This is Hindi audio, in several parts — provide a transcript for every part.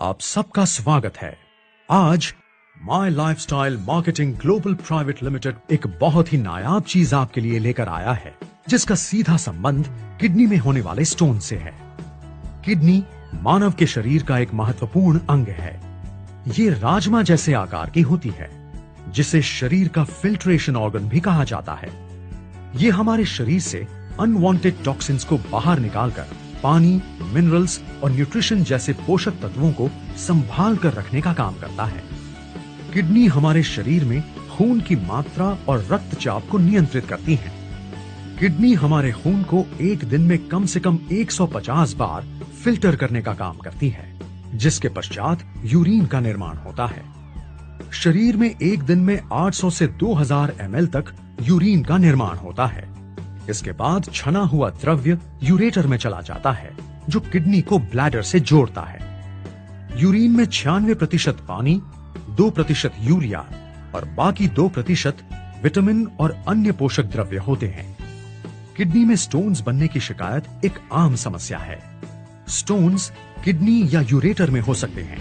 आप सबका स्वागत है। आज my lifestyle marketing global private limited एक बहुत ही नायाब चीज आपके लिए लेकर आया है, जिसका सीधा संबंध किडनी में होने वाले स्टोन से है। किडनी मानव के शरीर का एक महत्वपूर्ण अंग है। ये राजमा जैसे आकार की होती है, जिसे शरीर का फिल्ट्रेशन ऑर्गन भी कहा जाता है। ये हमारे शरीर से अनवांटेड टॉक्सिन्स को बाहर निकालकर पानी, मिनरल्स और न्यूट्रिशन जैसे पोषक तत्वों को संभाल कर रखने का काम करता है। किडनी हमारे शरीर में खून की मात्रा और रक्तचाप को नियंत्रित करती है। किडनी हमारे खून को एक दिन में कम से कम 150 बार फिल्टर करने का काम करती है, जिसके पश्चात यूरिन का निर्माण होता है। शरीर में एक दिन में 800 से 2000 ml तक यूरिन का निर्माण होता है। इसके बाद छना हुआ द्रव्य यूरेटर में चला जाता है, जो किडनी को ब्लैडर से जोड़ता है। यूरिन में 96% पानी, 2% यूरिया और बाकी 2% विटामिन और अन्य पोषक द्रव्य होते हैं। किडनी में स्टोन्स बनने की शिकायत एक आम समस्या है। स्टोन्स किडनी या यूरेटर में हो सकते हैं,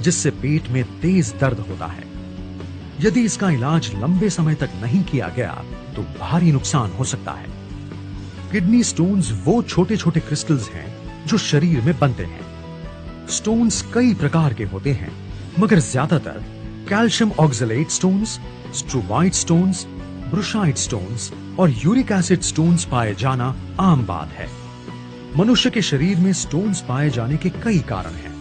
जिससे पेट में तेज दर्द होता है। यदि इसका इलाज लंबे समय तक नहीं किया गया तो भारी नुकसान हो सकता है। किडनी स्टोन्स वो छोटे छोटे क्रिस्टल्स हैं जो शरीर में बनते हैं। स्टोन्स कई प्रकार के होते हैं, मगर ज्यादातर कैल्शियम ऑक्सलेट स्टोन्स, स्ट्रोमाइट स्टोन्स, ब्रुशाइट स्टोन्स और यूरिक एसिड स्टोन्स पाए जाना आम बात है। मनुष्य के शरीर में स्टोन्स पाए जाने के कई कारण हैं,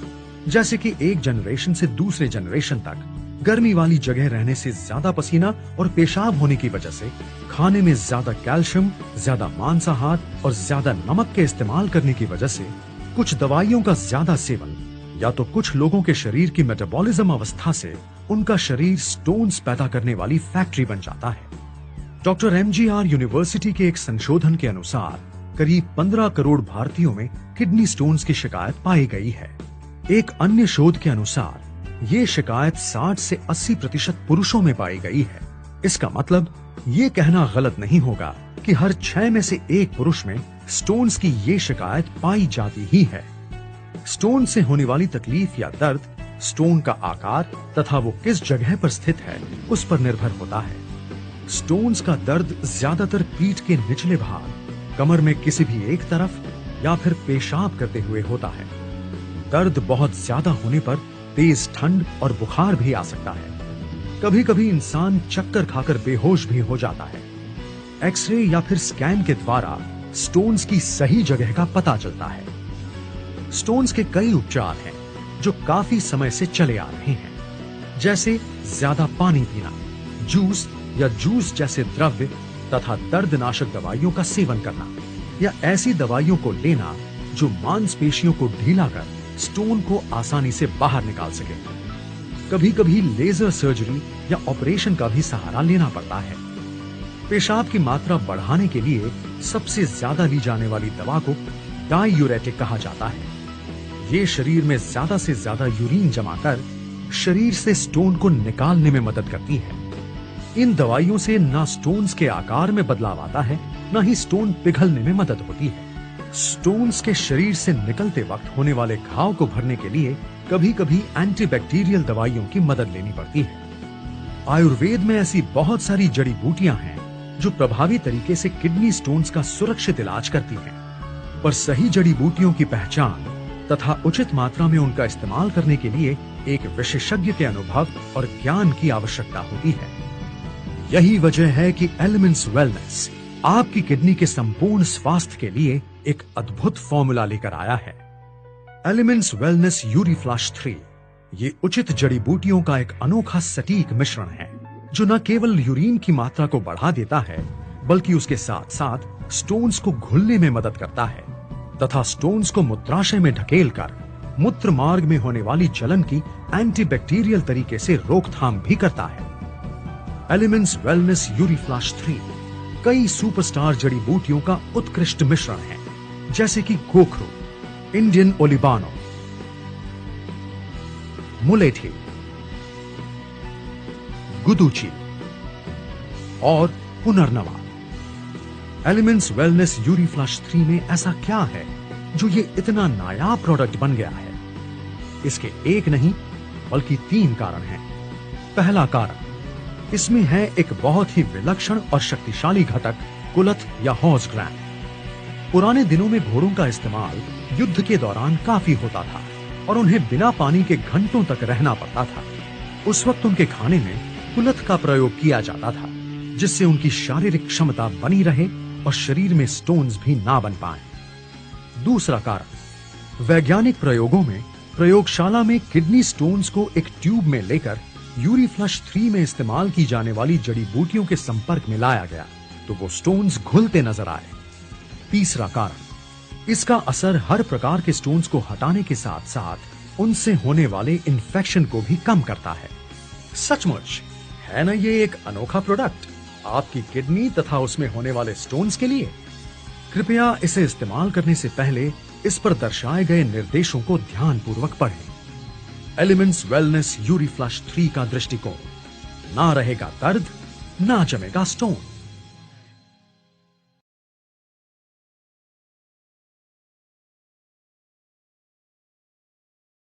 जैसे कि एक जनरेशन से दूसरे जनरेशन तक गर्मी वाली जगह रहने से ज्यादा पसीना और पेशाब होने की वजह से, खाने में ज्यादा कैल्शियम, ज्यादा मांसाहार और ज्यादा नमक के इस्तेमाल करने की वजह से, कुछ दवाइयों का ज्यादा सेवन, या तो कुछ लोगों के शरीर की मेटाबॉलिज्म अवस्था से उनका शरीर स्टोन्स पैदा करने वाली फैक्ट्री बन जाता है। डॉक्टर MGR यूनिवर्सिटी के एक संशोधन के अनुसार करीब 15 करोड़ भारतीयों में किडनी स्टोन्स की शिकायत पाई गई है। एक अन्य शोध के अनुसार ये शिकायत 60 से 80% पुरुषों में पाई गई है। इसका मतलब ये कहना गलत नहीं होगा कि हर 6 में से एक पुरुष में स्टोन्स की ये शिकायत पाई जाती ही है। स्टोन से होने वाली तकलीफ या दर्द स्टोन का आकार तथा वो किस जगह पर स्थित है उस पर निर्भर होता है। स्टोन्स का दर्द ज्यादातर पीठ के निचले भाग, कमर में किसी भी एक तरफ या फिर पेशाब करते हुए होता है। दर्द बहुत ज्यादा होने पर तेज ठंड और बुखार भी आ सकता है। कभी कभी इंसान चक्कर खाकर बेहोश भी हो जाता है। एक्सरे या फिर स्कैन के द्वारा स्टोन्स की सही जगह का पता चलता है। स्टोन्स के कई उपचार हैं जो काफी समय से चले आ रहे हैं, जैसे ज्यादा पानी पीना, जूस या जूस जैसे द्रव्य तथा दर्दनाशक दवाइयों का सेवन करना, या ऐसी दवाइयों को लेना जो मांसपेशियों को ढीला कर स्टोन को आसानी से बाहर निकाल सके। कभी कभी लेजर सर्जरी या ऑपरेशन का भी सहारा लेना पड़ता है। पेशाब की मात्रा बढ़ाने के लिए सबसे ज्यादा ली जाने वाली दवा को डायूरेटिक कहा जाता है। ये शरीर में ज्यादा से ज्यादा यूरिन जमा कर शरीर से स्टोन को निकालने में मदद करती है। इन दवाइयों से ना स्टोन्स के आकार में बदलाव आता है, ना ही स्टोन पिघलने में मदद होती है। स्टोन्स के शरीर से निकलते वक्त होने वाले घाव को भरने के लिए कभी कभी एंटीबैक्टीरियल दवाइयों की मदद लेनी पड़ती है। आयुर्वेद में ऐसी बहुत सारी जड़ी बूटियां हैं जो प्रभावी तरीके से किडनी स्टोन्स का सुरक्षित इलाज करती हैं, पर सही जड़ी बूटियों की पहचान तथा उचित मात्रा में उनका इस्तेमाल करने के लिए एक विशेषज्ञ के अनुभव और ज्ञान की आवश्यकता होती है। यही वजह है कि एलिमेंट्स वेलनेस आपकी किडनी के संपूर्ण स्वास्थ्य के लिए एक अद्भुत फॉर्मूला लेकर आया है। एलिमेंट्स वेलनेस यूरीफ्लश 3 ये उचित जड़ी बूटियों का एक अनोखा सटीक मिश्रण है, जो न केवल यूरिन की मात्रा को बढ़ा देता है, बल्कि उसके साथ साथ स्टोन्स को घुलने में मदद करता है तथा स्टोन्स को मूत्राशय में ढकेलकर मूत्र मार्ग में होने वाली जलन की एंटीबैक्टीरियल तरीके से रोकथाम भी करता है। एलिमेंट्स वेलनेस यूरीफ्लश 3 कई सुपरस्टार जड़ी बूटियों का उत्कृष्ट मिश्रण है, जैसे कि गोखरू, इंडियन ओलिबानो, मुलेठी, गुदुची और पुनर्नवा। एलिमेंट्स वेलनेस यूरीफ्लश 3 में ऐसा क्या है जो ये इतना नायाब प्रोडक्ट बन गया है? इसके एक नहीं बल्कि 3 कारण हैं। पहला कारण, इसमें है एक बहुत ही विलक्षण और शक्तिशाली घटक कुलथ या हॉर्स ग्रैंड। पुराने दिनों में घोड़ों का इस्तेमाल युद्ध के दौरान काफी होता था और उन्हें बिना पानी के घंटों तक रहना पड़ता था। उस वक्त उनके खाने में कुलथ का प्रयोग किया जाता था, जिससे उनकी शारीरिक क्षमता बनी रहे और शरीर में स्टोन्स भी ना बन पाएं। दूसरा कारण, वैज्ञानिक प्रयोगों में प्रयोगशाला में किडनी स्टोन्स को एक ट्यूब में लेकर यूरीफ्लश 3 में इस्तेमाल की जाने वाली जड़ी बूटियों के संपर्क में लाया गया तो वो स्टोन्स घुलते नजर आए। तीसरा कारण, इसका असर हर प्रकार के स्टोन्स को हटाने के साथ साथ उनसे होने वाले इन्फेक्शन को भी कम करता है। सचमुच है ना ये एक अनोखा प्रोडक्ट आपकी किडनी तथा उसमें होने वाले स्टोन्स के लिए। कृपया इसे इस्तेमाल करने से पहले इस पर दर्शाए गए निर्देशों को ध्यानपूर्वक पढ़ें। एलिमेंट्स वेलनेस यूरीफ्लश 3 का दृष्टिकोण, ना रहेगा दर्द, ना जमेगा स्टोन।